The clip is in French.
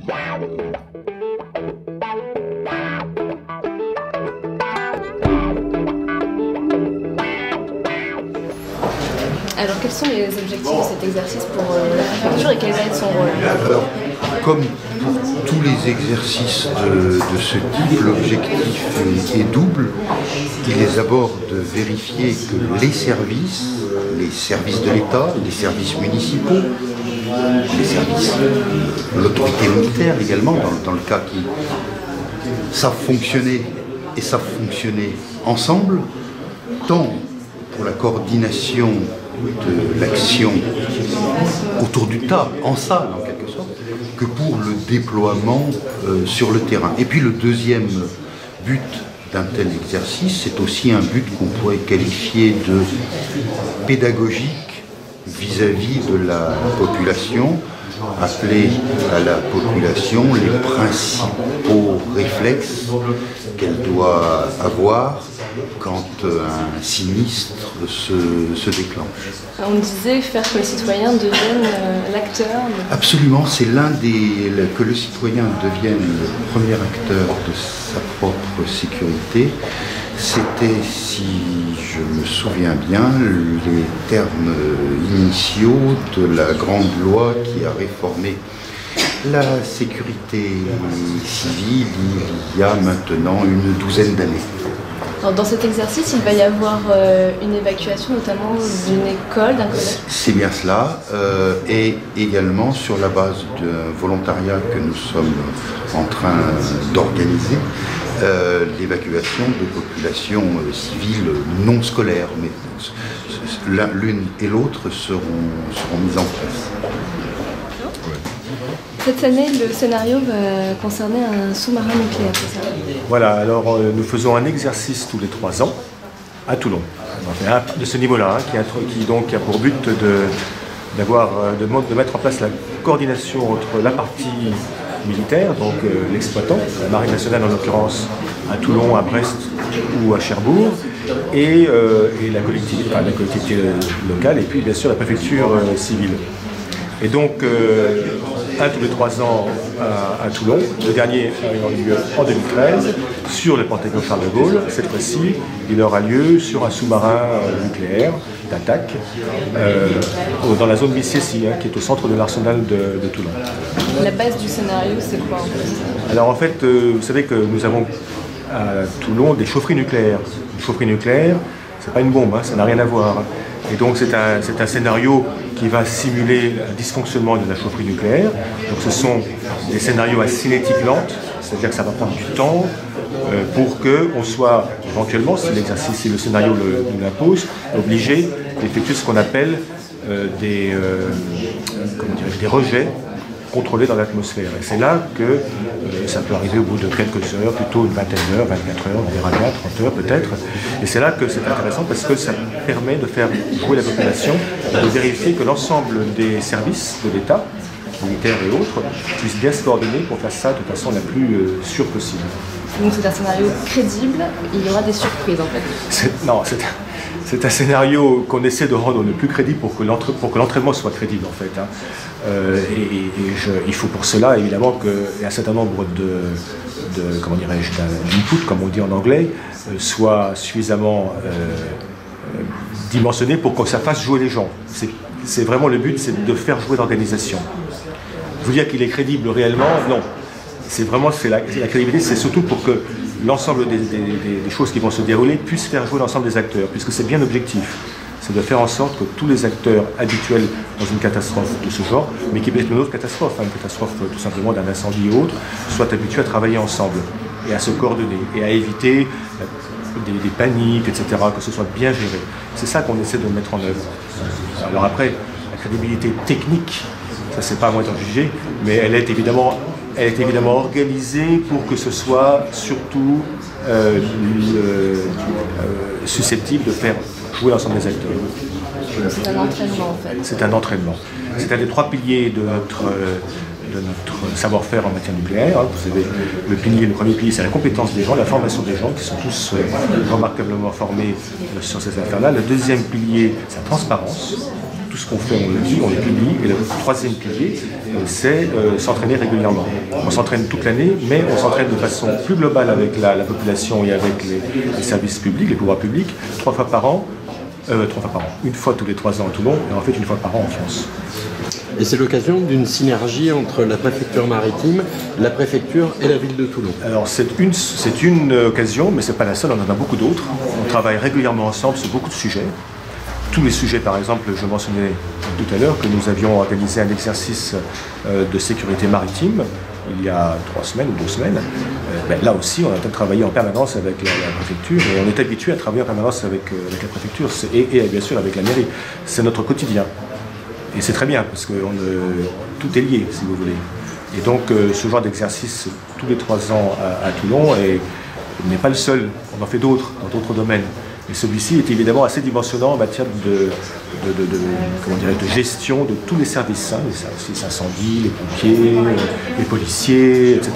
Alors, quels sont les objectifs de cet exercice pour la préfecture et quel va être son rôle? Alors, comme pour tous les exercices de ce type, l'objectif est double. Il est d'abord de vérifier que les services de l'État, les services municipaux, les services de l'autorité militaire également, dans le cas qui savent fonctionner et savent fonctionner ensemble, tant pour la coordination de l'action autour du tas, en salle en quelque sorte, que pour le déploiement sur le terrain. Et puis le deuxième but d'un tel exercice, c'est aussi un but qu'on pourrait qualifier de pédagogique vis-à-vis de la population, appeler à la population les principaux réflexes qu'elle doit avoir quand un sinistre se déclenche. On disait faire que le citoyen devienne l'acteur. Absolument, c'est que le citoyen devienne le premier acteur de sa propre sécurité. C'était, si je me souviens bien, les termes initiaux de la grande loi qui a réformé la sécurité civile il y a maintenant une douzaine d'années. Dans cet exercice, il va y avoir une évacuation notamment d'une école, d'un collège. C'est bien cela, et également sur la base d'un volontariat que nous sommes en train d'organiser, l'évacuation de populations civiles non scolaires, mais l'une et l'autre seront mises en place. Cette année, le scénario va concerner un sous-marin nucléaire, c'est ça? Voilà, alors nous faisons un exercice tous les 3 ans à Toulon, de ce niveau-là, qui donc a pour but de mettre en place la coordination entre la partie militaire, donc l'exploitant, la Marine nationale en l'occurrence à Toulon, à Brest ou à Cherbourg, et la collectivité locale, et puis bien sûr la préfecture civile. Et donc, un tous les 3 ans à Toulon, le dernier ayant eu lieu en 2013, sur le Panthéon Charles de Gaulle. Cette fois-ci, il aura lieu sur un sous-marin nucléaire d'attaque dans la zone Mississi, qui est au centre de l'arsenal de Toulon. La base du scénario, c'est quoi en fait? Alors en fait, vous savez que nous avons à Toulon des chaufferies nucléaires. Une chaufferie nucléaire, c'est pas une bombe, ça n'a rien à voir. Et donc c'est un scénario qui va simuler un dysfonctionnement de la chaufferie nucléaire. Donc ce sont des scénarios à cinétique lente, c'est-à-dire que ça va prendre du temps pour qu'on soit éventuellement, si le scénario nous l'impose, obligé d'effectuer ce qu'on appelle des rejets contrôlés dans l'atmosphère. Et c'est là que ça peut arriver au bout de quelques heures, plutôt une vingtaine d'heures, 24 heures, on verra bien, 30 heures peut-être. Et c'est là que c'est intéressant parce que ça permet de faire jouer la population, de vérifier que l'ensemble des services de l'État, militaires et autres, puissent bien se coordonner pour faire ça de façon la plus sûre possible. Donc c'est un scénario crédible, il y aura des surprises en fait. C'est un scénario qu'on essaie de rendre le plus crédible pour que l'entraînement soit crédible en fait. Il faut pour cela évidemment qu'il y ait un certain nombre d'inputs, comme on dit en anglais, soit suffisamment dimensionné pour que ça fasse jouer les gens. C'est vraiment le but, c'est de faire jouer l'organisation. Vous dire qu'il est crédible réellement, non. La crédibilité, c'est surtout pour que l'ensemble des choses qui vont se dérouler puissent faire jouer l'ensemble des acteurs, puisque c'est bien l'objectif. C'est de faire en sorte que tous les acteurs habituels dans une catastrophe de ce genre, mais qui peut être une autre catastrophe, une catastrophe tout simplement d'un incendie ou autre, soient habitués à travailler ensemble et à se coordonner et à éviter des paniques, etc., que ce soit bien géré. C'est ça qu'on essaie de mettre en œuvre. Alors après, la crédibilité technique, ça c'est pas à moi d'en juger, mais elle est évidemment organisée pour que ce soit surtout susceptible de faire jouer l'ensemble des acteurs. C'est un entraînement en fait. C'est un entraînement. C'est un des 3 piliers de notre savoir-faire en matière nucléaire. Vous savez, le premier pilier, c'est la compétence des gens, la formation des gens, qui sont tous remarquablement formés sur ces affaires-là. Le deuxième pilier, c'est la transparence. Tout tout ce qu'on fait, on le dit, on le publie. Et le troisième pilier, c'est s'entraîner régulièrement. On s'entraîne toute l'année, mais on s'entraîne de façon plus globale avec la population et avec les services publics, les pouvoirs publics, 3 fois par an, une fois tous les 3 ans à Toulon, et en fait une fois par an en France. Et c'est l'occasion d'une synergie entre la préfecture maritime, la préfecture et la ville de Toulon. Alors c'est une occasion, mais ce n'est pas la seule, on en a beaucoup d'autres. On travaille régulièrement ensemble sur beaucoup de sujets. Tous les sujets, par exemple, je mentionnais tout à l'heure que nous avions organisé un exercice de sécurité maritime il y a 3 semaines ou 2 semaines. Là aussi, on est en train de travailler en permanence avec la préfecture et on est habitué à travailler en permanence avec la préfecture et bien sûr avec la mairie. C'est notre quotidien. Et c'est très bien parce que tout est lié, si vous voulez. Et donc, ce genre d'exercice tous les 3 ans à Toulon n'est pas le seul. On en fait d'autres dans d'autres domaines. Et celui-ci est évidemment assez dimensionnant en matière de gestion de tous les services, les services incendie, les pompiers, les policiers, etc.